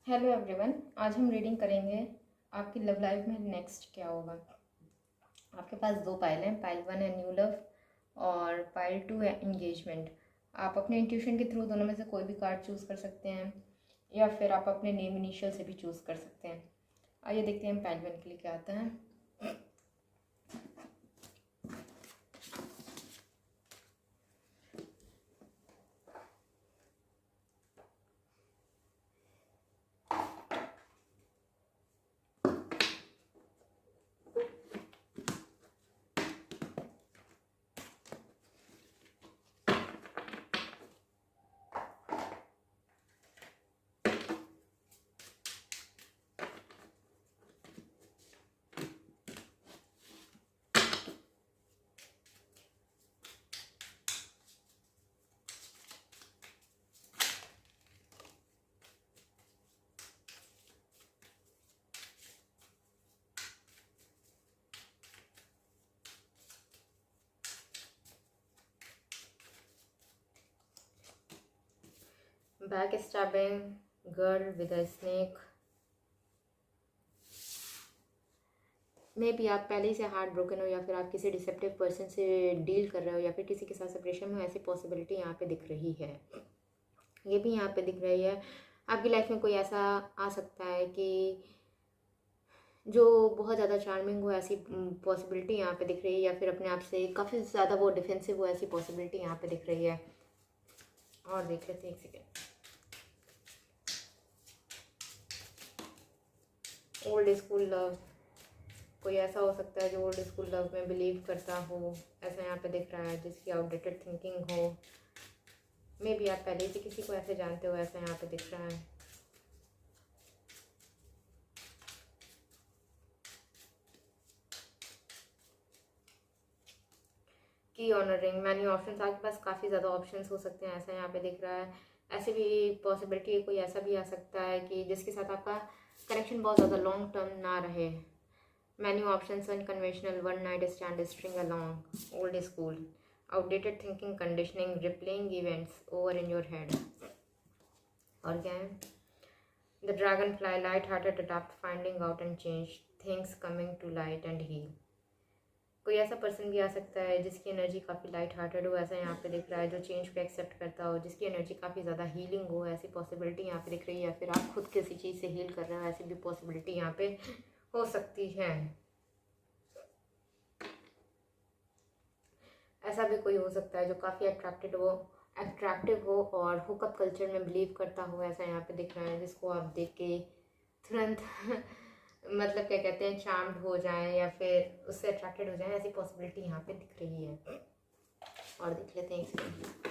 Hello everyone. आज हम reading करेंगे आपकी लव लाइफ में नेक्स्ट क्या होगा। आपके पास दो पाइल हैं, पाइल 1 है न्यू लव और पाइल 2 है एंगेजमेंट। आप अपने इंट्यूशन के थ्रू दोनों में से कोई भी कार्ड चूज़ कर सकते हैं या फिर आप अपने नेम इनिशियल से भी चूज़ कर सकते हैं। आइए देखते हैं पाइल 1 के लिए क्या आता है। Back stabbing girl with a snake. May be आप पहले ही से हार्ट ब्रोकन हो या फिर आप किसी डिसेप्टिव पर्सन से डील कर रहे हो या फिर किसी के साथ सेपरेशन में हो, ऐसी पॉसिबिलिटी यहाँ पे दिख रही है। ये भी यहाँ पे दिख रही है। आपकी लाइफ में कोई ऐसा आ सकता है कि जो बहुत ज़्यादा चार्मिंग हो, ऐसी पॉसिबिलिटी यहाँ पे दिख रही है, या फिर अपने आप से काफ़ी ज़्यादा वो डिफेंसिव हो, ऐसी पॉसिबिलिटी यहाँ पे दिख रही है। और देख लेते हैं एक सेकेंड। ओल्ड स्कूल लव, कोई ऐसा हो सकता है जो ओल्ड स्कूल लव में बिलीव करता हो, ऐसा यहाँ पे दिख रहा है, जिसकी आउटडेटेड थिंकिंग हो। मे बी आप पहले से किसी को ऐसे जानते हो, ऐसा यहाँ पे दिख रहा है। की ऑनरिंग, मैनी ऑप्शंस, आपके पास काफ़ी ज़्यादा ऑप्शंस हो सकते हैं, ऐसा यहाँ पे दिख रहा है। ऐसे भी पॉसिबिलिटी है, कोई ऐसा भी आ सकता है कि जिसके साथ आपका कनेक्शन बहुत ज़्यादा लॉन्ग टर्म ना रहे। Many options, unconventional, one night stand, string along, old school, outdated thinking, conditioning, replaying events over in your head. और क्या है? The dragon fly, light hearted, adopt, finding out and change, things coming to light and heal. कोई ऐसा person भी आ सकता है जिसकी energy काफ़ी लाइट हार्टेड हो, ऐसा यहाँ पे दिख रहा है, जो चेंज को एक्सेप्ट करता हो, जिसकी एनर्जी काफ़ी ज़्यादा हीलिंग हो, ऐसी पॉसिबिलिटी यहाँ पे दिख रही है। या फिर आप खुद किसी चीज़ से हील कर रहे हो, ऐसी भी पॉसिबिलिटी यहाँ पे हो सकती है। ऐसा भी कोई हो सकता है जो काफ़ी अट्रैक्टिव हो और हुकअप कल्चर में बिलीव करता हो, ऐसा यहाँ पे दिख रहा है, जिसको आप देख के तुरंत मतलब क्या कहते हैं, चार्म्ड हो जाएं या फिर उससे अट्रैक्टेड हो जाएं, ऐसी पॉसिबिलिटी यहाँ पे दिख रही है। और देख लेते हैं इसमें।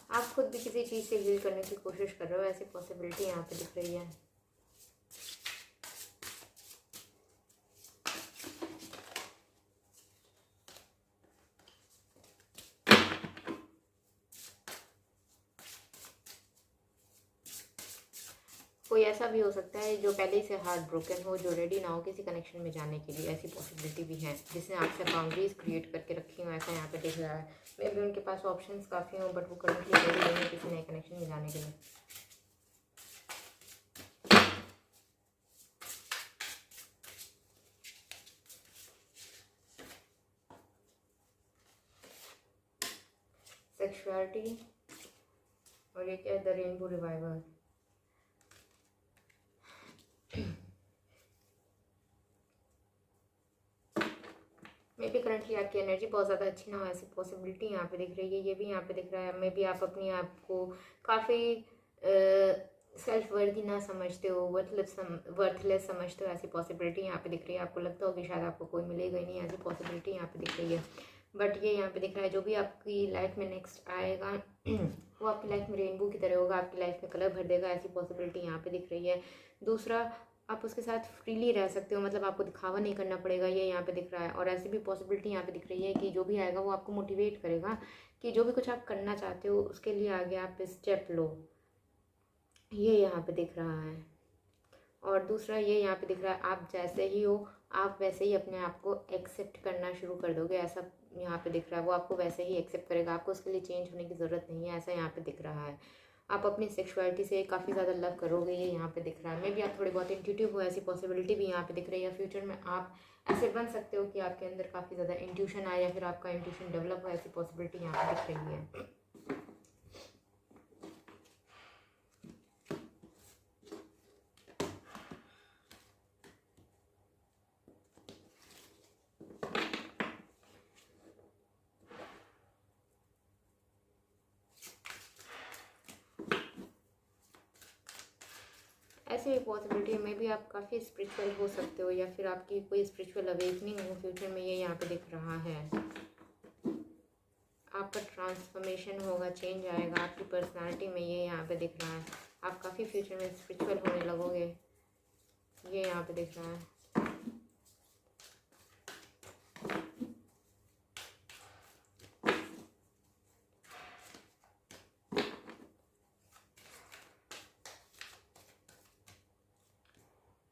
आप खुद भी किसी चीज़ से हील करने की कोशिश कर रहे हो, ऐसी पॉसिबिलिटी यहाँ पे दिख रही है। कोई ऐसा भी हो सकता है जो पहले से हार्ट ब्रोकन हो, जो रेडी ना हो किसी कनेक्शन में जाने के लिए, ऐसी पॉसिबिलिटी भी है, जिसने आपसे बाउंड्रीज क्रिएट करके रखी हो, ऐसा यहाँ पे दिख रहा है। मे भी उनके पास ऑप्शंस काफ़ी हो, बट वो करंटली रेडी नहीं है किसी नए कनेक्शन में जाने के लिए। सेक्सुअलिटी, और ये क्या है? The rainbow revival. May be currently आपकी एनर्जी बहुत ज़्यादा अच्छी ना हो, ऐसी पॉसिबिलिटी यहाँ पे दिख रही है। ये भी यहाँ पे दिख रहा है। मे बी आप अपने आप को काफ़ी सेल्फ वर्दी ना समझते हो, वर्थलेस समझते हो, ऐसी पॉसिबिलिटी यहाँ पे दिख रही है। आपको लगता हो कि शायद आपको कोई मिलेगा ही नहीं, ऐसी पॉसिबिलिटी यहाँ पे दिख रही है। बट ये यहाँ पे दिख रहा है, जो भी आपकी लाइफ में नेक्स्ट आएगा वो आपकी लाइफ में रेनबो की तरह होगा, आपकी लाइफ में कलर भर देगा, ऐसी पॉसिबिलिटी यहाँ पे दिख रही है। दूसरा, आप उसके साथ फ्रीली रह सकते हो, मतलब आपको दिखावा नहीं करना पड़ेगा, ये यहाँ पे दिख रहा है। और ऐसी भी पॉसिबिलिटी यहाँ पे दिख रही है कि जो भी आएगा वो आपको मोटिवेट करेगा कि जो भी कुछ आप करना चाहते हो उसके लिए आगे आप स्टेप लो, ये यहाँ पे दिख रहा है। और दूसरा ये यहाँ पे दिख रहा है, आप जैसे ही हो आप वैसे ही अपने आप को एक्सेप्ट करना शुरू कर दोगे, ऐसा यहाँ पे दिख रहा है। वो आपको वैसे ही एक्सेप्ट करेगा, आपको उसके लिए चेंज होने की ज़रूरत नहीं है, ऐसा यहाँ पे दिख रहा है। आप अपनी सेक्सुअलिटी से काफ़ी ज़्यादा लव करोगे, ये यहाँ पे दिख रहा है। मे बी आप थोड़े बहुत इंट्यूटिव हो, ऐसी पॉसिबिलिटी भी यहाँ पे दिख रही है। फ्यूचर में आप ऐसे बन सकते हो कि आपके अंदर काफ़ी ज़्यादा इंट्यूशन आए या फिर आपका इंट्यूशन डेवलप हो, ऐसी पॉसिबिलिटी यहाँ पे दिख रही है। ऐसी भी पॉसिबिलिटी है, मे बी आप काफ़ी स्पिरिचुअल हो सकते हो या फिर आपकी कोई स्पिरिचुअल अवेकनिंग हो फ्यूचर में, ये यहाँ पे दिख रहा है। आपका ट्रांसफॉर्मेशन होगा, चेंज आएगा आपकी पर्सनालिटी में, ये यहाँ पे दिख रहा है। आप काफ़ी फ्यूचर में स्पिरिचुअल होने लगोगे, ये यहाँ पे दिख रहा है।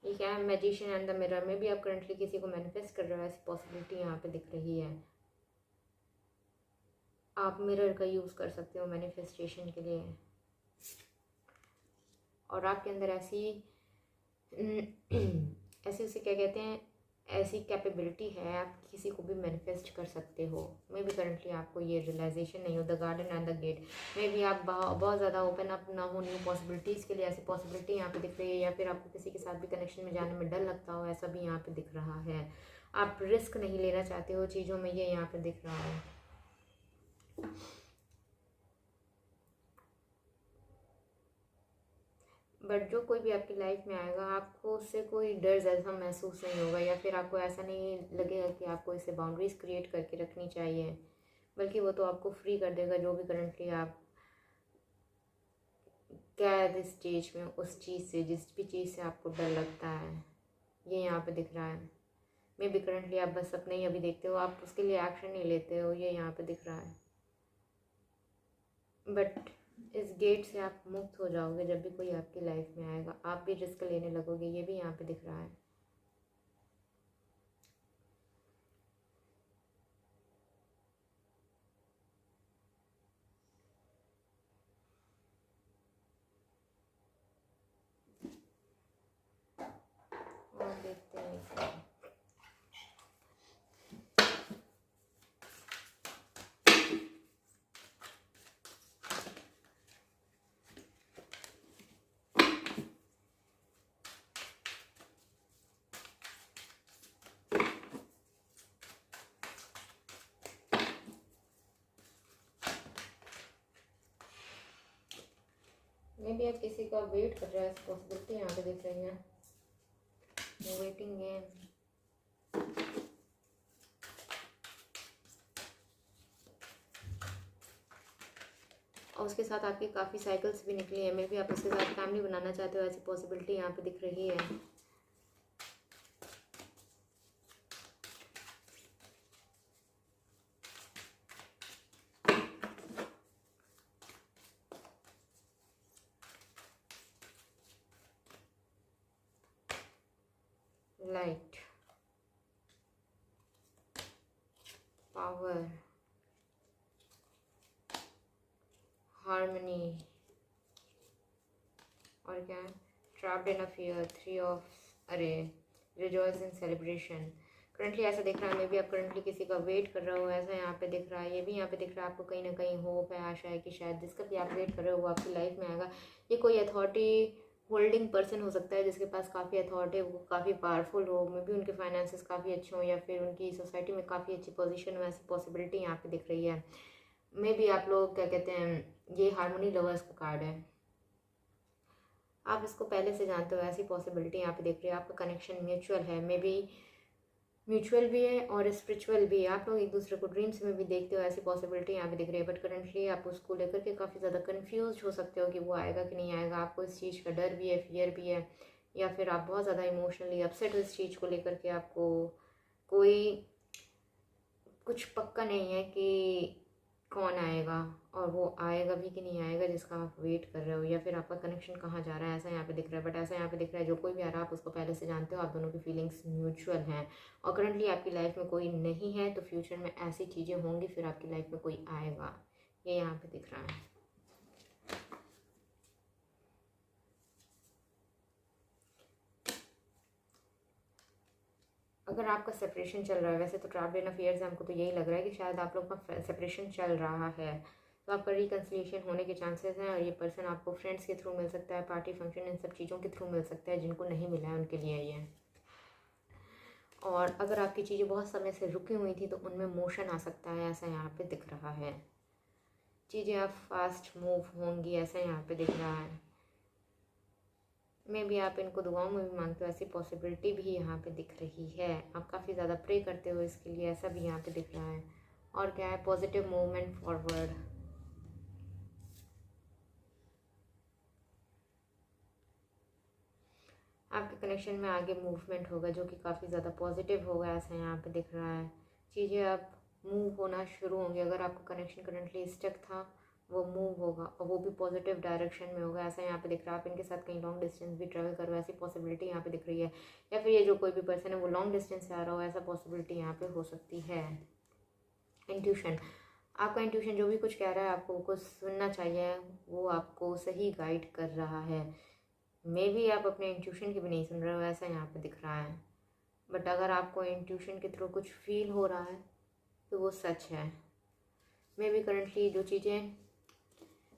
ये क्या है, मैजिशियन एंड द मिरर में भी आप करंटली किसी को मैनिफेस्ट कर रहे हो, ऐसी पॉसिबिलिटी यहाँ पे दिख रही है। आप मिरर का यूज़ कर सकते हो मैनिफेस्टेशन के लिए। और आपके अंदर ऐसी ऐसी उसे क्या कहते हैं, ऐसी कैपेबिलिटी है, आप किसी को भी मैनिफेस्ट कर सकते हो। मे बी करंटली आपको ये रियलाइजेशन नहीं हो। The garden and the gate, maybe आप बहुत ज़्यादा ओपन अप ना हो न्यू पॉसिबिलिटीज़ के लिए, ऐसी पॉसिबिलिटी यहाँ पे दिख रही है। या फिर आपको किसी के साथ भी कनेक्शन में जाने में डर लगता हो, ऐसा भी यहाँ पे दिख रहा है। आप रिस्क नहीं लेना चाहते हो चीज़ों में, ये यहाँ पे दिख रहा है। बट जो कोई भी आपकी लाइफ में आएगा आपको उससे कोई डर जैसा महसूस नहीं होगा, या फिर आपको ऐसा नहीं लगेगा कि आपको इससे बाउंड्रीज क्रिएट करके रखनी चाहिए, बल्कि वो तो आपको फ्री कर देगा। जो भी करंटली आप कैद स्टेज में उस चीज़ से, जिस भी चीज़ से आपको डर लगता है, ये यहाँ पे दिख रहा है। मे बी करंटली आप बस अपने ही अभी देखते हो, आप उसके लिए एक्शन नहीं लेते हो, ये यहाँ पे दिख रहा है। बट इस गेट से आप मुक्त हो जाओगे जब भी कोई आपकी लाइफ में आएगा, आप भी रिस्क लेने लगोगे, ये भी यहाँ पे दिख रहा है। और देखते हैं क्या। मे बी आप किसी का वेट कर रहे हैं, पॉसिबिलिटी यहाँ पे दिख रही है। वेटिंग गेम, और उसके साथ आपकी काफ़ी साइकिल्स भी निकली है। मे बी आप उसके साथ फैमिली बनाना चाहते हो, ऐसी पॉसिबिलिटी यहाँ पे दिख रही है। लाइट, पावर, हार्मनी, और क्या है, trapped in a fear, three of अरे, रिजॉइस इन सेलिब्रेशन। करंटली ऐसा दिख रहा है, मे बी आप करंटली किसी का वेट कर रहे हो, ऐसा यहाँ पे दिख रहा है। ये भी यहाँ पे दिख रहा है, आपको कहीं ना कहीं होप है, आशा है कि शायद जिसका भी आप वेट कर रहे हो वो आपकी लाइफ में आएगा। ये कोई अथॉरिटी होल्डिंग पर्सन हो सकता है जिसके पास काफ़ी अथॉरिटी, वो काफ़ी पावरफुल हो, मे बी उनके फाइनेंसेस काफ़ी अच्छे हों या फिर उनकी सोसाइटी में काफ़ी अच्छी पोजीशन हो, ऐसी पॉसिबिलिटी यहाँ पे दिख रही है। मे बी आप लोग क्या कहते हैं, ये हार्मोनी लवर्स का कार्ड है, आप इसको पहले से जानते हो, ऐसी पॉसिबिलिटी यहाँ पे देख रही है। आपका कनेक्शन म्यूचुअल है, मे बी म्यूचुअल भी है और स्पिरिचुअल भी है। आप लोग एक दूसरे को ड्रीम्स में भी देखते हो, ऐसी पॉसिबिलिटी यहाँ पे दिख रही है। बट करंटली आप उसको लेकर के काफ़ी ज़्यादा कंफ्यूज हो सकते हो कि वो आएगा कि नहीं आएगा। आपको इस चीज़ का डर भी है, फियर भी है, या फिर आप बहुत ज़्यादा इमोशनली अपसेट हो इस चीज़ को लेकर के। आपको कोई कुछ पक्का नहीं है कि कौन आएगा, और वो आएगा भी कि नहीं आएगा जिसका आप वेट कर रहे हो, या फिर आपका कनेक्शन कहाँ जा रहा है, ऐसा यहाँ पे दिख रहा है। बट ऐसा यहाँ पे दिख रहा है जो कोई भी आ रहा है आप उसको पहले से जानते हो, आप दोनों की फीलिंग्स म्यूचुअल हैं, और करंटली आपकी लाइफ में कोई नहीं है, तो फ्यूचर में ऐसी चीज़ें होंगी, फिर आपकी लाइफ में कोई आएगा, ये यहाँ पे दिख रहा है। अगर आपका सेपरेशन चल रहा है, वैसे तो ट्रैवल अफेयर्स है, हमको तो यही लग रहा है कि शायद आप लोग का सेपरेशन चल रहा है, तो आपका रिकन्सिलिएशन होने के चांसेस हैं, और ये पर्सन आपको फ्रेंड्स के थ्रू मिल सकता है, पार्टी फंक्शन इन सब चीज़ों के थ्रू मिल सकता है, जिनको नहीं मिला है उनके लिए ये। और अगर आपकी चीज़ें बहुत समय से रुकी हुई थी तो उनमें मोशन आ सकता है, ऐसा यहाँ पे दिख रहा है। चीज़ें आप फास्ट मूव होंगी, ऐसा यहाँ पे दिख रहा है। मे भी आप इनको दुआओं में भी मांगते हो, ऐसी पॉसिबिलिटी भी यहाँ पे दिख रही है। आप काफ़ी ज़्यादा प्रे करते हो इसके लिए, ऐसा भी यहाँ पे दिख रहा है। और क्या है, पॉजिटिव मूवमेंट फॉरवर्ड। आपके कनेक्शन में आगे मूवमेंट होगा जो कि काफ़ी ज़्यादा पॉजिटिव होगा, ऐसा यहाँ पे दिख रहा है। चीज़ें अब मूव होना शुरू होंगी। अगर आपका कनेक्शन करंटली स्टक था वो मूव होगा, और वो भी पॉजिटिव डायरेक्शन में होगा, ऐसा यहाँ पे दिख रहा है। आप इनके साथ कहीं लॉन्ग डिस्टेंस भी ट्रैवल करो, ऐसी पॉसिबिलिटी यहाँ पे दिख रही है। या फिर ये जो कोई भी पर्सन है वो लॉन्ग डिस्टेंस से आ रहा हो, ऐसा पॉसिबिलिटी यहाँ पे हो सकती है। इंट्यूशन, आपका इंट्यूशन जो भी कुछ कह रहा है आपको कुछ सुनना चाहिए, वो आपको सही गाइड कर रहा है। मे भी आप अपने इंट्यूशन की भी नहीं सुन रहे हो, ऐसा यहाँ पे दिख रहा है। बट अगर आपको इंट्यूशन के थ्रू कुछ फील हो रहा है तो वो सच है। मे बी करंटली जो चीज़ें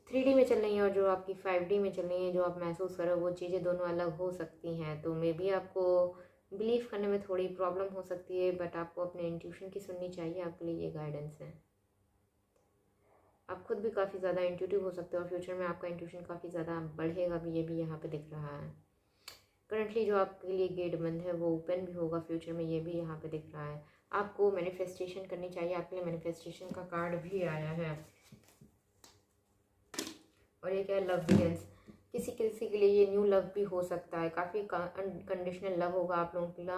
3D में चल रही हैं और जो आपकी 5D में चल रही हैं, जो आप महसूस कर रहे हो, वो चीज़ें दोनों अलग हो सकती हैं। तो मे बी आपको बिलीव करने में थोड़ी प्रॉब्लम हो सकती है, बट आपको अपने इंट्यूशन की सुननी चाहिए, आपके लिए ये गाइडेंस है। आप खुद भी काफ़ी ज़्यादा इंट्यूटिव हो सकते हो, और फ्यूचर में आपका इंट्यूशन काफ़ी ज़्यादा बढ़ेगा भी, ये भी यहाँ पे दिख रहा है। करंटली जो आपके लिए गेट बंद है वो ओपन भी होगा फ्यूचर में, ये भी यहाँ पे दिख रहा है। आपको मैनिफेस्टेशन करनी चाहिए, आपके लिए मैनिफेस्टेशन का कार्ड भी आया है। और ये क्या है, लव बिगिंस। किसी किसी के लिए ये न्यू लव भी हो सकता है, काफ़ी अनकंडीशनल लव होगा आप लोगों के लिए,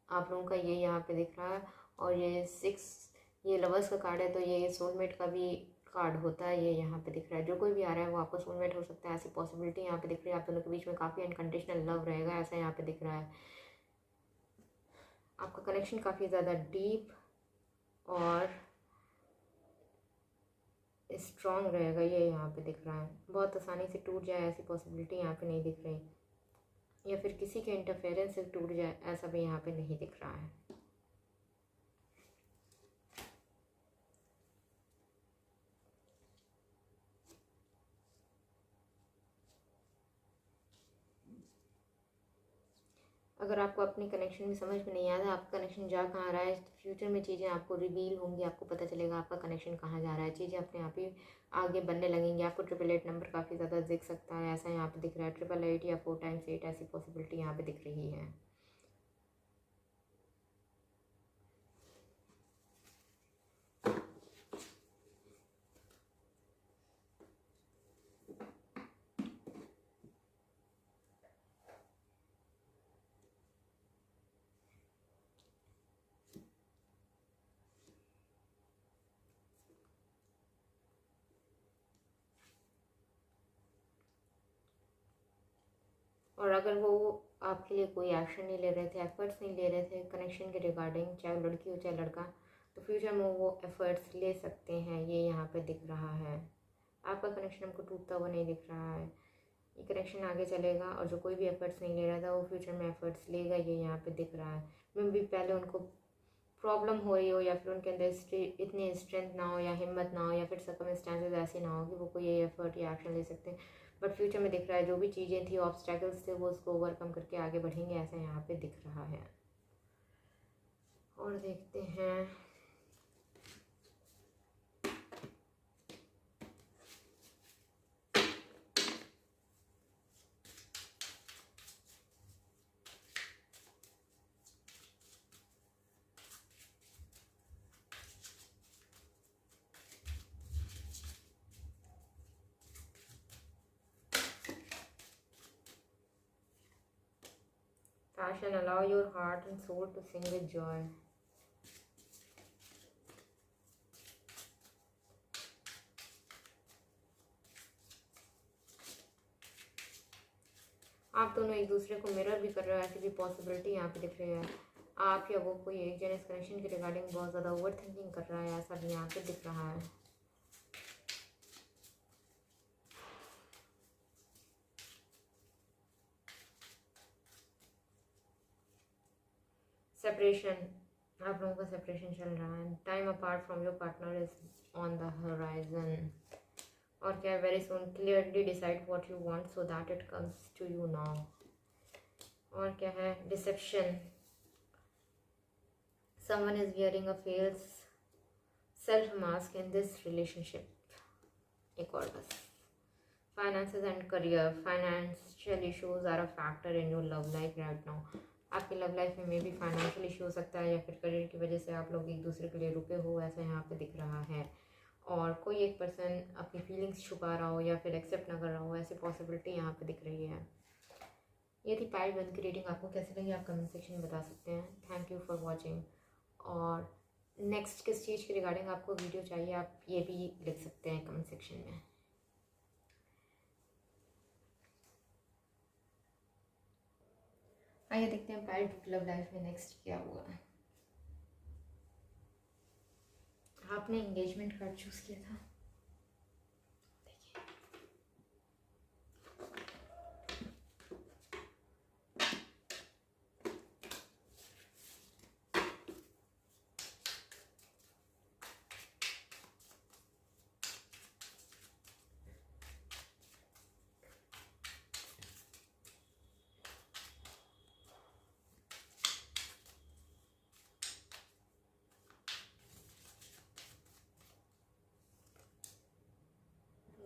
आप लोगों का, ये यहाँ पे दिख रहा है। और ये 6 ये लवर्स का कार्ड है, तो ये सोलमेट का भी कार्ड होता है, ये यहाँ पे दिख रहा है। जो कोई भी आ रहा है वो आपका सोलमेट हो सकता है, ऐसी पॉसिबिलिटी यहाँ पे दिख रही है। आप दोनों के बीच में काफ़ी अनकंडीशनल लव रहेगा, ऐसा यहाँ पे दिख रहा है। आपका कनेक्शन काफ़ी ज़्यादा डीप और स्ट्रॉन्ग रहेगा, ये यहाँ पे दिख रहा है। बहुत आसानी से टूट जाए ऐसी पॉसिबिलिटी यहाँ पे नहीं दिख रही, या फिर किसी के इंटरफेरेंस से टूट जाए ऐसा भी यहाँ पे नहीं दिख रहा है। अगर आपको अपनी कनेक्शन में समझ में नहीं आता आपका कनेक्शन जा कहाँ रहा है, फ्यूचर में चीज़ें आपको रिवील होंगी, आपको पता चलेगा आपका कनेक्शन कहाँ जा रहा है। चीज़ें अपने आप ही आगे बनने लगेंगी। आपको 888 नंबर काफ़ी ज़्यादा दिख सकता है, ऐसा यहाँ पे दिख रहा है। 888 या 4 टाइम्स 8 ऐसी पॉसिबिलिटी यहाँ पे दिख रही है। और अगर वो आपके लिए कोई एक्शन नहीं ले रहे थे, एफर्ट्स नहीं ले रहे थे कनेक्शन के रिगार्डिंग, चाहे वो लड़की हो चाहे लड़का, तो फ्यूचर में वो एफर्ट्स ले सकते हैं, ये यहाँ पे दिख रहा है। आपका कनेक्शन हमको टूटता हुआ नहीं दिख रहा है, ये कनेक्शन आगे चलेगा। और जो कोई भी एफर्ट्स नहीं ले रहा था वो फ्यूचर में एफर्ट्स लेगा, ये यहाँ पे दिख रहा है। मे भी पहले उनको प्रॉब्लम हो रही हो, या फिर उनके अंदर इतनी स्ट्रेंथ ना हो, या हिम्मत ना हो, या फिर सर्कमस्टेंसेस ऐसी ना हो कि वो कोई एफर्ट या एक्शन ले सकते हैं। बट फ्यूचर में दिख रहा है जो भी चीज़ें थी, ऑब्स्टैकल्स थे, वो उसको ओवरकम करके आगे बढ़ेंगे, ऐसा यहाँ पे दिख रहा है। और देखते हैं passion, allow your heart and soul to sing with joy. आप दोनों एक दूसरे को मिरर भी कर रहे हो, ऐसी भी पॉसिबिलिटी यहाँ पे दिख रही है। आप या वो कोई एक जन इस कनेक्शन के रिगार्डिंग बहुत ज़्यादा ओवर थिंकिंग कर रहा है, ऐसा भी यहाँ पे दिख रहा है। सेपरेशन, आप लोगों का सेपरेशन चल रहा है। Time apart from your partner is on the horizon. और क्या, very soon clearly decide what you want so that it comes to you now. और क्या है, deception, someone is wearing a false self mask in this relationship. एक और बस, finances and career, financial issues are a factor in your love life right now. आपकी love life में भी financial issue हो सकता है, या फिर करियर की वजह से आप लोग एक दूसरे के लिए रुके हो, ऐसा यहाँ पे दिख रहा है। और कोई एक पर्सन अपनी फीलिंग्स छुपा रहा हो या फिर एक्सेप्ट ना कर रहा हो, ऐसी पॉसिबिलिटी यहाँ पे दिख रही है। ये थी पाइल 1 की रीडिंग। आपको कैसी लगी आप कमेंट सेक्शन में बता सकते हैं। Thank you for watching. और नेक्स्ट किस चीज़ के रिगार्डिंग आपको वीडियो चाहिए, आप ये भी लिख सकते हैं कमेंट सेक्शन में। आइए देखते हैं पाइल 2 की लव लाइफ में नेक्स्ट क्या हुआ। आपने एंगेजमेंट कार्ड चूज़ किया था।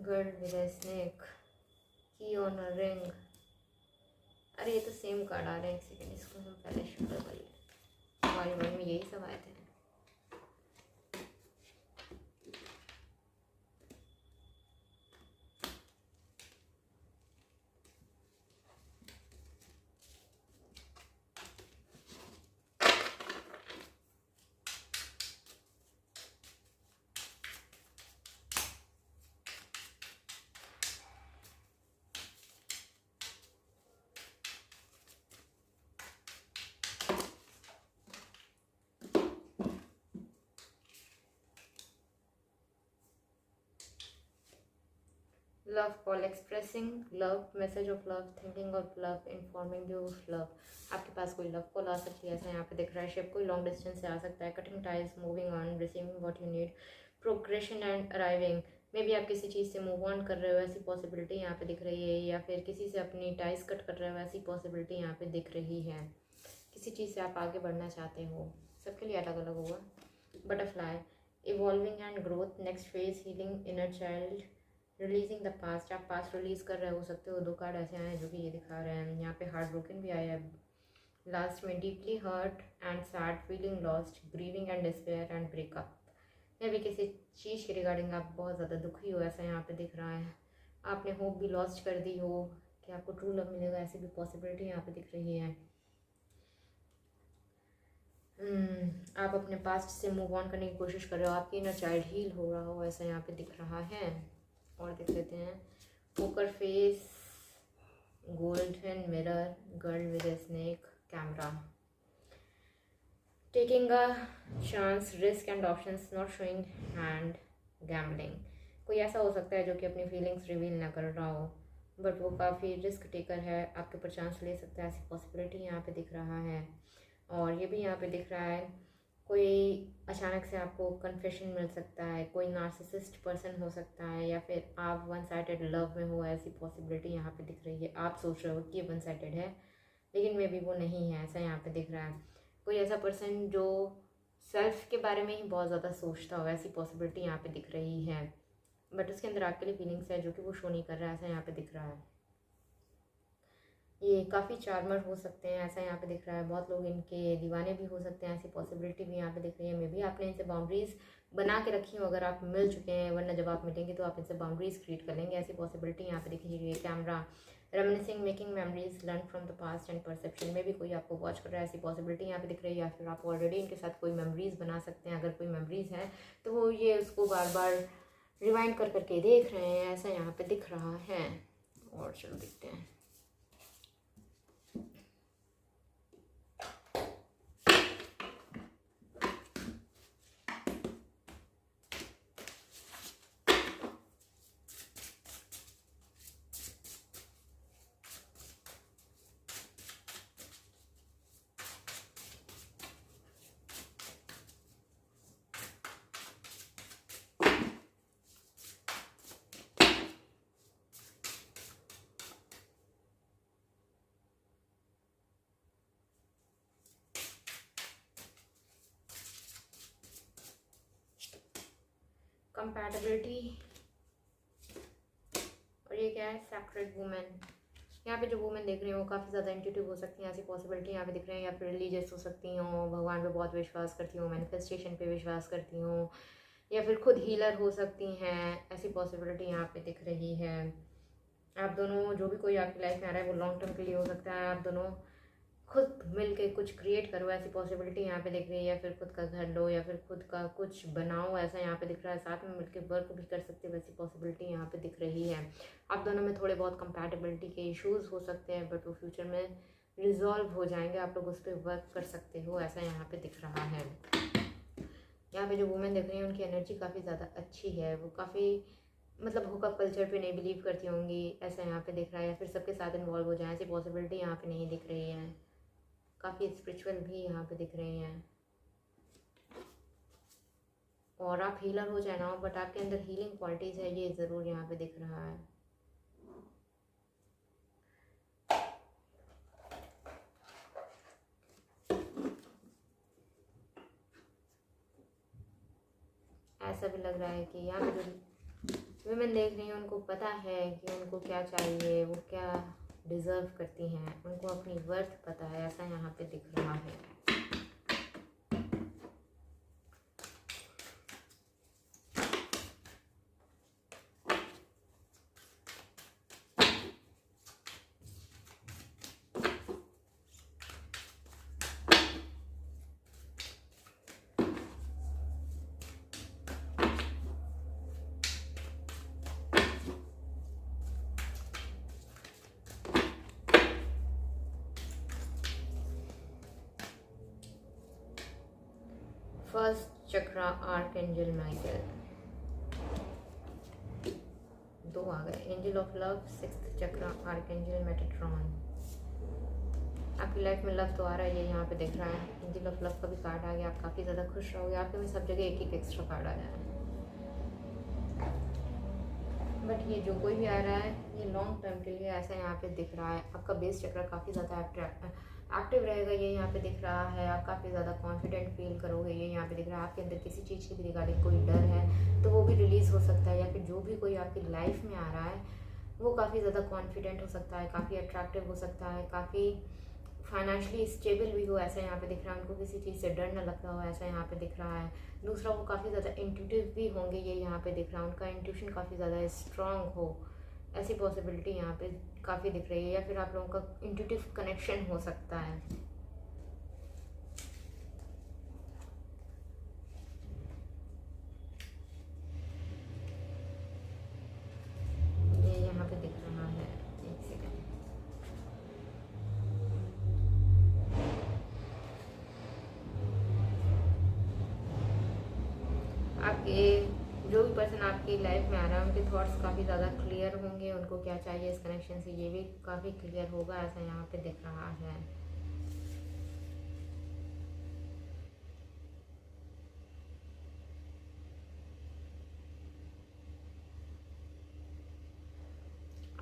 गर्ल विद अ स्नेक, की ऑन अ रिंग। अरे ये तो सेम कार्ड आ रहे हैं, एक सेकेंड इसको हम पहले शफल कर लें। हमारे मन में यही सब आए थे। Love call, expressing love, message of love, thinking of love, informing you of love. आपके पास कोई लव कॉल आ सकती है, ऐसा यहाँ पे दिख रहा है। शिप कोई लॉन्ग डिस्टेंस से आ सकता है। Cutting ties, moving on, receiving what you need, progression and arriving. May be आप किसी चीज़ से मूव ऑन कर रहे हो, ऐसी पॉसिबिलिटी यहाँ पे दिख रही है। या फिर किसी से अपनी टाइज कट कर रहे हो, ऐसी पॉसिबिलिटी यहाँ पे दिख रही है। किसी चीज़ से आप आगे बढ़ना चाहते हो, सबके लिए अलग अलग होगा। Butterfly, evolving and growth, next phase, healing inner child, releasing the past. आप पास्ट रिलीज कर रहे हो सकते हो। 2 कार्ड ऐसे आए हैं जो कि ये दिखा रहे हैं। यहाँ पे हार्ट ब्रोकन भी आया है लास्ट में। Deeply hurt and sad, feeling lost, grieving and despair and breakup. या भी किसी चीज़ के रिगार्डिंग आप बहुत ज़्यादा दुखी हो, ऐसा यहाँ पे दिख रहा है। आपने होप भी लॉस्ट कर दी हो कि आपको ट्रू लव मिलेगा, ऐसी भी पॉसिबिलिटी यहाँ पे दिख रही है। आप अपने पास्ट से मूव ऑन करने की कोशिश कर रहे हो। आपकी इनर चाइल्ड हील हो रहा हो, ऐसा यहाँ पे दिख रहा है। और देख लेते हैं। Poker face, golden mirror, girl with a snake, camera. Taking a chance, risk and options, not showing hand, gambling. कोई ऐसा हो सकता है जो कि अपनी फीलिंग्स रिवील ना कर रहा हो, बट वो काफ़ी रिस्क टेकर है, आपके ऊपर चांस ले सकता है, ऐसी पॉसिबिलिटी यहाँ पे दिख रहा है। और ये भी यहाँ पे दिख रहा है, कोई अचानक से आपको कन्फेशन मिल सकता है, कोई नार्सिसिस्ट पर्सन हो सकता है, या फिर आप वन साइडेड लव में हो, ऐसी पॉसिबिलिटी यहाँ पे दिख रही है। आप सोच रहे हो कि ये वन साइडेड है, लेकिन मे बी वो नहीं है, ऐसा यहाँ पे दिख रहा है। कोई ऐसा पर्सन जो सेल्फ के बारे में ही बहुत ज़्यादा सोचता हो, ऐसी पॉसिबिलिटी यहाँ पे दिख रही है, बट उसके अंदर आपके लिए फीलिंग्स है जो कि वो शो नहीं कर रहा है, ऐसा यहाँ पे दिख रहा है। ये काफ़ी चार्मर हो सकते हैं, ऐसा यहाँ पे दिख रहा है। बहुत लोग इनके दीवाने भी हो सकते हैं, ऐसी पॉसिबिलिटी भी यहाँ पे दिख रही है। मे बी आपने इनसे बाउंड्रीज बना के रखी हो अगर आप मिल चुके हैं, वरना जब आप मिलेंगे तो आप इनसे बाउंड्रीज क्रिएट कर लेंगे, ऐसी पॉसिबिलिटी यहाँ पे दिख रही है। Camera reminiscing, making memories, learn from the past and perception में भी कोई आपको वॉच कर रहा है, ऐसी पॉसिबिलिटी यहाँ पे दिख रही है। या फिर आप ऑलरेडी इनके साथ कोई मेमोरीज बना सकते हैं, अगर कोई मेमोरीज है तो वो ये उसको बार बार रिवाइंड कर करके देख रहे हैं, ऐसा यहाँ पे दिख रहा है। और चलो देखते हैं। कंपैटिबिलिटी, और ये क्या है, सैक्रेड वुमेन। यहाँ पे जो वुमेन देख रही हो काफ़ी ज़्यादा इंट्यूटिव हो सकती हैं, ऐसी पॉसिबिलिटी यहाँ पे दिख रही है। या फिर रिलीजियस हो सकती हो, भगवान पे बहुत विश्वास करती हो, मैनिफेस्टेशन पे विश्वास करती हो, या फिर खुद हीलर हो सकती हैं, ऐसी पॉसिबिलिटी यहाँ पे दिख रही है। आप दोनों, जो भी कोई आपकी लाइफ में आ रहा है वो लॉन्ग टर्म के लिए हो सकता है। आप दोनों खुद मिल के कुछ क्रिएट करो, ऐसी पॉसिबिलिटी यहाँ पे दिख रही है। या फिर खुद का घर लो, या फिर खुद का कुछ बनाओ, ऐसा यहाँ पे दिख रहा है। साथ में मिलकर वर्क भी कर सकते हो, वैसी पॉसिबिलिटी यहाँ पे दिख रही है। आप दोनों में थोड़े बहुत कंपैटिबिलिटी के इश्यूज हो सकते हैं, बट वो फ्यूचर में रिजॉल्व हो जाएंगे, आप लोग उस पर वर्क कर सकते हो, ऐसा यहाँ पे दिख रहा है। यहाँ पे जो वुमेन दिख रही है उनकी एनर्जी काफ़ी ज़्यादा अच्छी है, वो काफ़ी मतलब हुकअप कल्चर पे नहीं बिलीव करती होंगी, ऐसा यहाँ पे दिख रहा है। या फिर सबके साथ इन्वॉल्व हो जाए, ऐसी पॉसिबिलिटी यहाँ पे नहीं दिख रही है। काफ़ी स्पिरिचुअल भी यहाँ पे दिख रही हैं, और आप हीलर हो जाए ना, बट आपके अंदर हीलिंग क्वालिटीज़ है, ये ज़रूर यहाँ पे दिख रहा है। ऐसा भी लग रहा है कि यहाँ पे जो वुमेन देख रही हैं उनको पता है कि उनको क्या चाहिए, वो क्या डिज़र्व करती हैं, उनको अपनी वर्थ पता है, ऐसा यहाँ पे दिख रहा है। फर्स्ट चक्रा आर्कएंजल माइकल, 2 आ गए। Angel of love, 6th chakra archangel Metatron. आपकी लाइफ में लव तो आ रहा है, ये यहाँ पे दिख रहा है। एंजल ऑफ लव का भी कार्ड आ गया, आप काफ़ी ज़्यादा खुश रहोगे। आपके में सब जगह एक एक्स्ट्रा कार्ड आ रहा है, बट ये जो कोई भी आ रहा है ये लॉन्ग टर्म के लिए, ऐसा यहाँ पे दिख रहा है। आपका बेस चक्र काफ़ी ज़्यादा एक्टिव रहेगा, ये यहाँ पे दिख रहा है। आप काफ़ी ज़्यादा कॉन्फिडेंट फील करोगे, ये यहाँ पे दिख रहा है। आपके अंदर किसी चीज़ की भी रिगार्डिंग कोई डर है तो वो भी रिलीज़ हो सकता है। या फिर जो भी कोई आपकी लाइफ में आ रहा है वो काफ़ी ज़्यादा कॉन्फिडेंट हो सकता है, काफ़ी अट्रैक्टिव हो सकता है, काफ़ी फाइनेंशियली स्टेबल भी हो, ऐसा यहाँ पे दिख रहा है। उनको किसी चीज़ से डर न लगता हो, ऐसा यहाँ पे दिख रहा है। दूसरा, वो काफ़ी ज़्यादा इंट्यूटिव भी होंगे, ये यहाँ पे दिख रहा है। उनका इंट्यूशन काफ़ी ज़्यादा स्ट्रांग हो, ऐसी पॉसिबिलिटी यहाँ पे काफ़ी दिख रही है। या फिर आप लोगों का इंट्यूटिव कनेक्शन हो सकता है। ये यहाँ पे दिख रहा है, एक सेकेंड। आपके जो भी पर्सन आपकी लाइफ में आ रहा है उनके थॉट्स काफ़ी ज़्यादा क्लियर होंगे, उनको क्या चाहिए इस कनेक्शन से ये भी काफ़ी क्लियर होगा, ऐसा यहाँ पे दिख रहा है।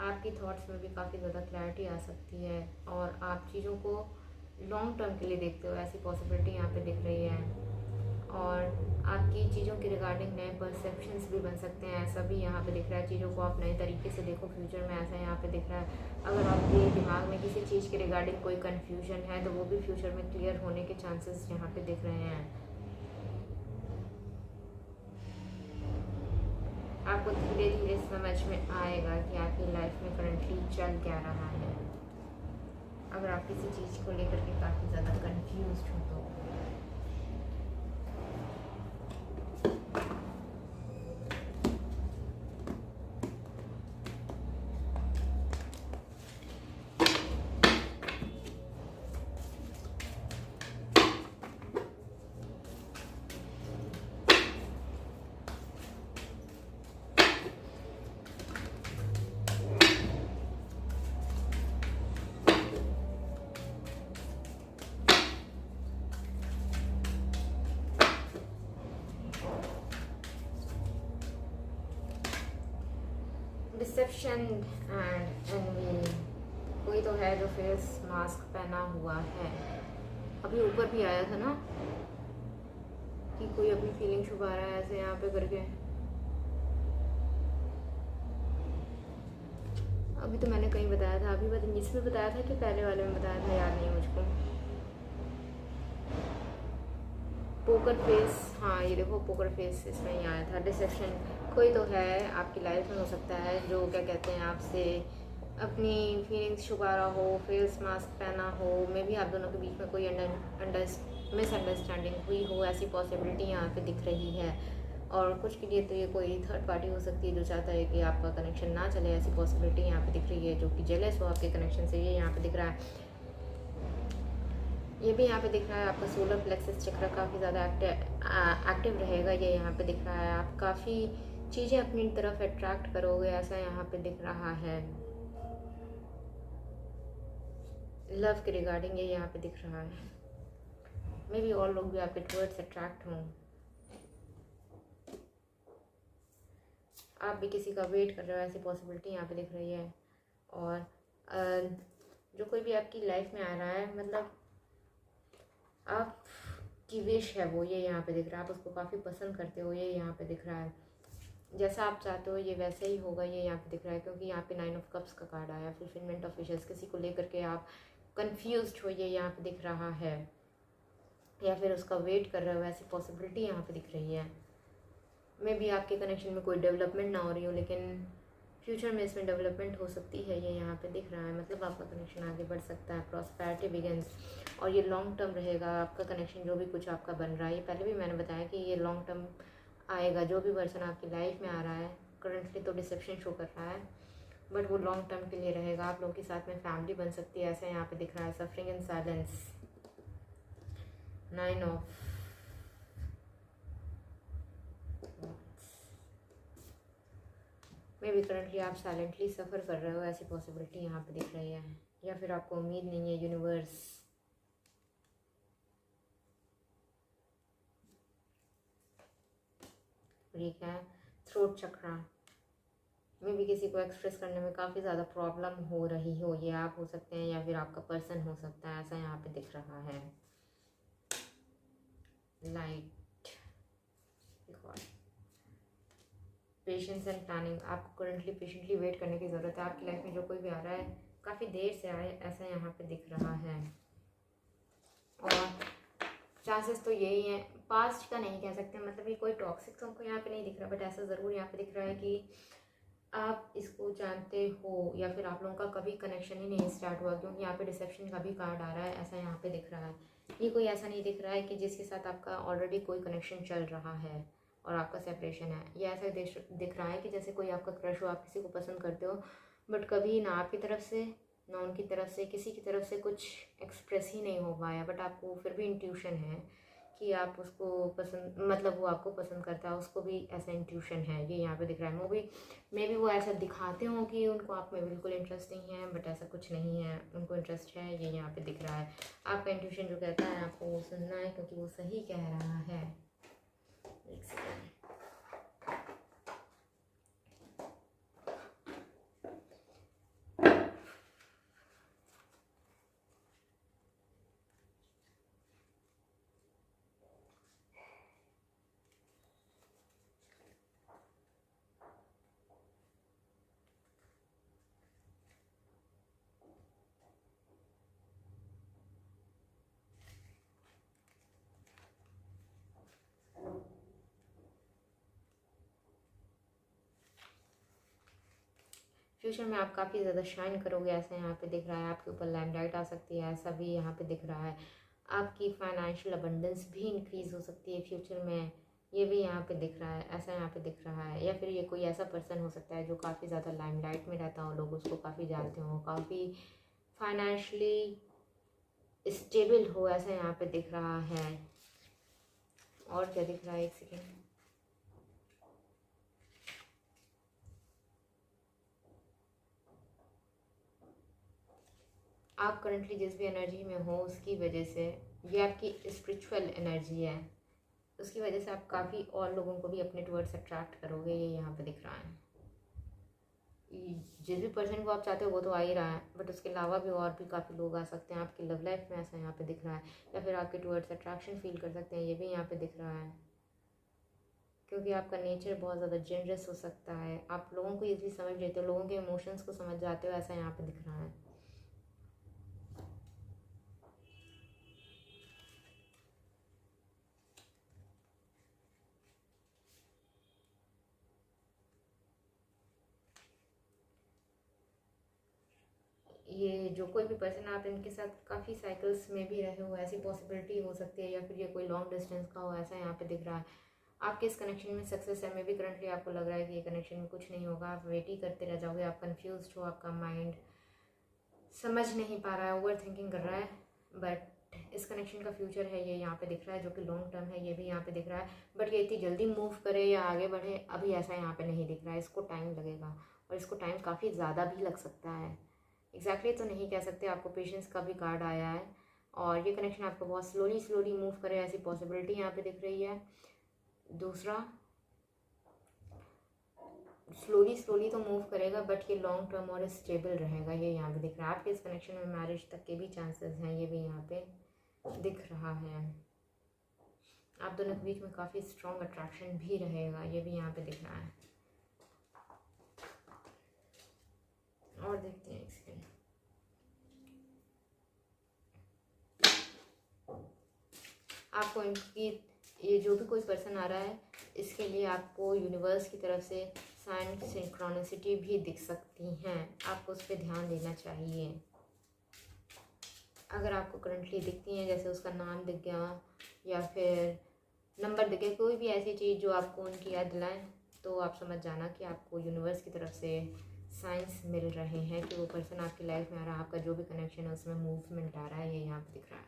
आपकी थॉट्स में भी काफ़ी ज़्यादा क्लैरिटी आ सकती है, और आप चीज़ों को लॉन्ग टर्म के लिए देखते हो, ऐसी पॉसिबिलिटी यहाँ पे दिख रही है। और आपकी चीज़ों के रिगार्डिंग नए परसेप्शंस भी बन सकते हैं, ऐसा भी यहाँ पे दिख रहा है। चीज़ों को आप नए तरीके से देखो फ्यूचर में, ऐसा यहाँ पे दिख रहा है। अगर आपके दिमाग में किसी चीज़ के रिगार्डिंग कोई कन्फ्यूजन है तो वो भी फ्यूचर में क्लियर होने के चांसेस यहाँ पे दिख रहे हैं। आपको धीरे धीरे समझ में आएगा कि आपकी लाइफ में करंटली चल क्या रहा है। अगर आप किसी चीज़ को लेकर के काफ़ी ज़्यादा कंफ्यूज्ड हो तो डिसेप्शन एंड एनवी, कोई तो है जो फेस मास्क पहना हुआ है। अभी ऊपर भी आया था ना कि कोई अपनी फीलिंग छुपा रहा है ऐसे यहाँ पे करके। अभी तो मैंने कहीं बताया था, अभी इसमें बताया था कि पहले वाले में बताया था, याद नहीं मुझको। पोकर फेस, हाँ ये देखो पोकर फेस इसमें ही आया था। डिसेप्शन, कोई तो है आपकी लाइफ में हो सकता है जो क्या कहते हैं आपसे अपनी फीलिंग्स छुपा रहा हो, फेस मास्क पहना हो। मे बी आप दोनों के बीच में कोई मिसअंडरस्टैंडिंग हुई हो, ऐसी पॉसिबिलिटी यहाँ पे दिख रही है। और कुछ के लिए तो ये कोई थर्ड पार्टी हो सकती है जो चाहता है कि आपका कनेक्शन ना चले, ऐसी पॉसिबिलिटी यहाँ पे दिख रही है। जो कि जेलस हो आपके कनेक्शन से, ये यहाँ पे दिख रहा है। ये भी यहाँ पे दिख रहा है आपका सोलर प्लेक्सस चक्र काफ़ी ज़्यादा एक्टिव रहेगा, ये यहाँ पे दिख रहा है। आप काफ़ी चीज़ें अपनी तरफ अट्रैक्ट करोगे, ऐसा यहाँ पे दिख रहा है। लव के रिगार्डिंग ये यहाँ पे दिख रहा है। मे बी और लोग भी आपके टुवर्ड्स अट्रैक्ट हों, आप भी किसी का वेट कर रहे हो, ऐसी पॉसिबिलिटी यहाँ पे दिख रही है। और जो कोई भी आपकी लाइफ में आ रहा है, मतलब आपकी विश है वो, ये यहाँ पे दिख रहा है। आप उसको काफ़ी पसंद करते हो, ये यहाँ पे दिख रहा है। जैसा आप चाहते हो ये वैसे ही होगा, ये यहाँ पे दिख रहा है। क्योंकि यहाँ पे 9 ऑफ कप्स का कार्ड आया, फुलफिलमेंट ऑफ विशेस। किसी को लेकर के आप कंफ्यूज्ड हो, ये यहाँ पे दिख रहा है, या फिर उसका वेट कर रहे हो, ऐसी पॉसिबिलिटी यहाँ पे दिख रही है। मे बी आपके कनेक्शन में कोई डेवलपमेंट ना हो रही हो, लेकिन फ्यूचर में इसमें डेवलपमेंट हो सकती है, ये यहाँ पे दिख रहा है। मतलब आपका कनेक्शन आगे बढ़ सकता है, प्रॉस्पेरिटी बिगिंस, और ये लॉन्ग टर्म रहेगा आपका कनेक्शन। जो भी कुछ आपका बन रहा है, ये पहले भी मैंने बताया कि ये लॉन्ग टर्म आएगा। जो भी पर्सन आपकी लाइफ में आ रहा है, करंटली तो डिसेप्शन शो कर रहा है, बट वो लॉन्ग टर्म के लिए रहेगा। आप लोगों के साथ में फैमिली बन सकती है, ऐसा यहाँ पे दिख रहा है। Suffering in silence, 9 of may be currently आप साइलेंटली सफ़र कर रहे हो, ऐसी पॉसिबिलिटी यहाँ पे दिख रही है। या फिर आपको उम्मीद नहीं है, यूनिवर्स ठीक है। थ्रोट चक्रा, मे भी किसी को एक्सप्रेस करने में काफ़ी ज़्यादा प्रॉब्लम हो रही हो, ये आप हो सकते हैं या फिर आपका पर्सन हो सकता है, ऐसा यहाँ पे दिख रहा है। लाइट, पेशेंस एंड प्लानिंग, आपको करंटली पेशेंटली वेट करने की ज़रूरत है। आपकी लाइफ में जो कोई भी आ रहा है काफ़ी देर से आए, ऐसा यहाँ पे दिख रहा है। और चांसेस तो यही हैं, पास्ट का नहीं कह सकते, मतलब ये कोई टॉक्सिक तो हमको यहाँ पे नहीं दिख रहा, बट ऐसा ज़रूर यहाँ पे दिख रहा है कि आप इसको जानते हो, या फिर आप लोगों का कभी कनेक्शन ही नहीं स्टार्ट हुआ, क्योंकि यहाँ पे डिसेप्शन का भी कार्ड आ रहा है, ऐसा यहाँ पे दिख रहा है। ये कोई ऐसा नहीं दिख रहा है कि जिसके साथ आपका ऑलरेडी कोई कनेक्शन चल रहा है और आपका सेपरेशन है। ये ऐसा दिख रहा है कि जैसे कोई आपका क्रश हो, आप किसी को पसंद करते हो, बट कभी ना आपकी तरफ से ना उनकी तरफ से, किसी की तरफ से कुछ एक्सप्रेस ही नहीं हो पाया, बट आपको फिर भी इंट्यूशन है कि आप उसको पसंद, मतलब वो आपको पसंद करता है, उसको भी ऐसा इंट्यूशन है, ये यहाँ पे दिख रहा है। मे भी वो ऐसा दिखाते हो कि उनको आप में बिल्कुल इंटरेस्ट नहीं है, बट ऐसा कुछ नहीं है, उनको इंटरेस्ट है, ये यहाँ पे दिख रहा है। आपका इंट्यूशन जो कहता है आपको वो सुनना है, क्योंकि वो सही कह रहा है। एक सेकेंड, फ्यूचर में आप काफ़ी ज़्यादा शाइन करोगे, ऐसा यहाँ पे दिख रहा है। आपके ऊपर लाइमलाइट आ सकती है, ऐसा भी यहाँ पे दिख रहा है। आपकी फाइनेंशियल अबंडेंस भी इंक्रीज़ हो सकती है फ्यूचर में, ये भी यहाँ पे दिख रहा है, ऐसा यहाँ पे दिख रहा है। या फिर ये कोई ऐसा पर्सन हो सकता है जो काफ़ी ज़्यादा लाइमलाइट में रहता हो, लोग उसको काफ़ी जानते हो, काफ़ी फाइनेंशियली स्टेबल हो, ऐसा यहाँ पे दिख रहा है। और क्या दिख रहा है, एक सेकेंड। आप करंटली जिस भी एनर्जी में हो उसकी वजह से, ये आपकी स्पिरिचुअल एनर्जी है, उसकी वजह से आप काफ़ी और लोगों को भी अपने टुवर्ड्स अट्रैक्ट करोगे, ये यहाँ पे दिख रहा है। जिस भी पर्सन को आप चाहते हो वो तो आ ही रहा है, बट उसके अलावा भी और भी काफ़ी लोग आ सकते हैं आपकी लव लाइफ में, ऐसा यहाँ पे दिख रहा है। या फिर आपके टुवर्ड्स अट्रैक्शन फील कर सकते हैं, ये भी यहाँ पे दिख रहा है। क्योंकि आपका नेचर बहुत ज़्यादा जेनरस हो सकता है, आप लोगों को ईज़िली समझ लेते हो, लोगों के इमोशंस को समझ जाते हो, ऐसा यहाँ पे दिख रहा है। ये जो कोई भी पर्सन, आप इनके साथ काफ़ी साइकिल्स में भी रहे हो, ऐसी पॉसिबिलिटी हो सकती है। या फिर ये कोई लॉन्ग डिस्टेंस का हो, ऐसा यहाँ पे दिख रहा है। आपके इस कनेक्शन में सक्सेस है, मे भी करंटली आपको लग रहा है कि ये कनेक्शन में कुछ नहीं होगा, आप वेट ही करते रह जाओगे, आप कंफ्यूज हो, आपका माइंड समझ नहीं पा रहा है, ओवर थिंकिंग कर रहा है। बट इस कनेक्शन का फ्यूचर है, ये यहाँ पे दिख रहा है, जो कि लॉन्ग टर्म है, ये भी यहाँ पे दिख रहा है। बट ये इतनी जल्दी मूव करे या आगे बढ़े, अभी ऐसा यहाँ पे नहीं दिख रहा है, इसको टाइम लगेगा, और इसको टाइम काफ़ी ज़्यादा भी लग सकता है। एग्जैक्टली तो नहीं कह सकते, आपको पेशेंस का भी कार्ड आया है, और ये कनेक्शन आपको बहुत स्लोली स्लोली मूव करे, ऐसी पॉसिबिलिटी यहाँ पे दिख रही है। दूसरा, स्लोली स्लोली तो मूव करेगा, बट ये लॉन्ग टर्म और स्टेबल रहेगा, ये यहाँ पे दिख रहा है। आपके इस कनेक्शन में मैरिज तक के भी चांसेस हैं, ये भी यहाँ पे दिख रहा है। आप दोनों के बीच में काफ़ी स्ट्रॉन्ग अट्रैक्शन भी रहेगा, ये भी यहाँ पे दिख रहा है। और देखते हैं इसके, आपको इनकी, ये जो भी कोई पर्सन आ रहा है, इसके लिए आपको यूनिवर्स की तरफ से साइन सिंक्रोनिसिटी भी दिख सकती हैं, आपको उस पर ध्यान देना चाहिए। अगर आपको करंटली दिखती हैं, जैसे उसका नाम दिख गया या फिर नंबर दिख गया, कोई भी ऐसी चीज़ जो आपको उनकी याद दिलाएं, तो आप समझ जाना कि आपको यूनिवर्स की तरफ से साइंस मिल रहे हैं कि वो पर्सन आपकी लाइफ में आ रहा है, आपका जो भी कनेक्शन है उसमें मूवमेंट आ रहा है, ये यहाँ पे दिख रहा है।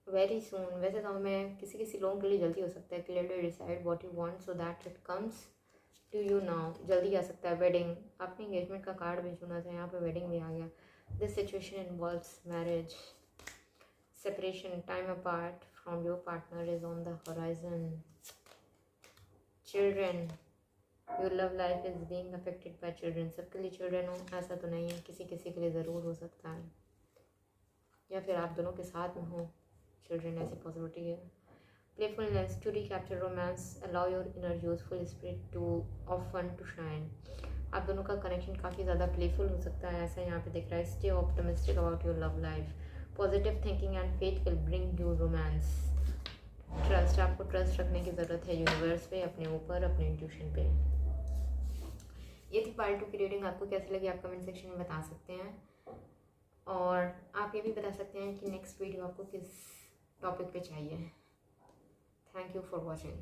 वेरी सून, वैसे तो हमें किसी किसी लोगों के लिए जल्दी हो सकता है। Clearly decide what you want so that it comes to you now, जल्दी आ सकता है। वेडिंग, आपने एंगेजमेंट का कार्ड भी चुना था, यहाँ पे वेडिंग भी आ गया। This situation involves marriage, separation, time apart from your partner is on the horizon, children, your love life is being affected by children. सबके लिए चिल्ड्रन हो ऐसा तो नहीं है, किसी किसी के लिए ज़रूर हो सकता है, या फिर आप दोनों के साथ में हो चिल्ड्रन, ऐसी पॉसिबिलिटी है। Playfulness, to recapture romance, allow your inner youthful spirit to of fun to shine. आप दोनों का कनेक्शन काफ़ी ज़्यादा प्लेफुल हो सकता है, ऐसा यहाँ पे दिख रहा है। Stay optimistic about your love life, positive thinking and faith will bring you romance. Trust, आपको ट्रस्ट रखने की ज़रूरत है यूनिवर्स पे, अपने ऊपर, अपने इंट्यूशन पे। ये थी पार्ट 2 की रीडिंग। आपको कैसी लगी आप कमेंट सेक्शन में बता सकते हैं, और आप ये भी बता सकते हैं कि नेक्स्ट वीडियो आपको किस टॉपिक पे चाहिए। Thank you for watching.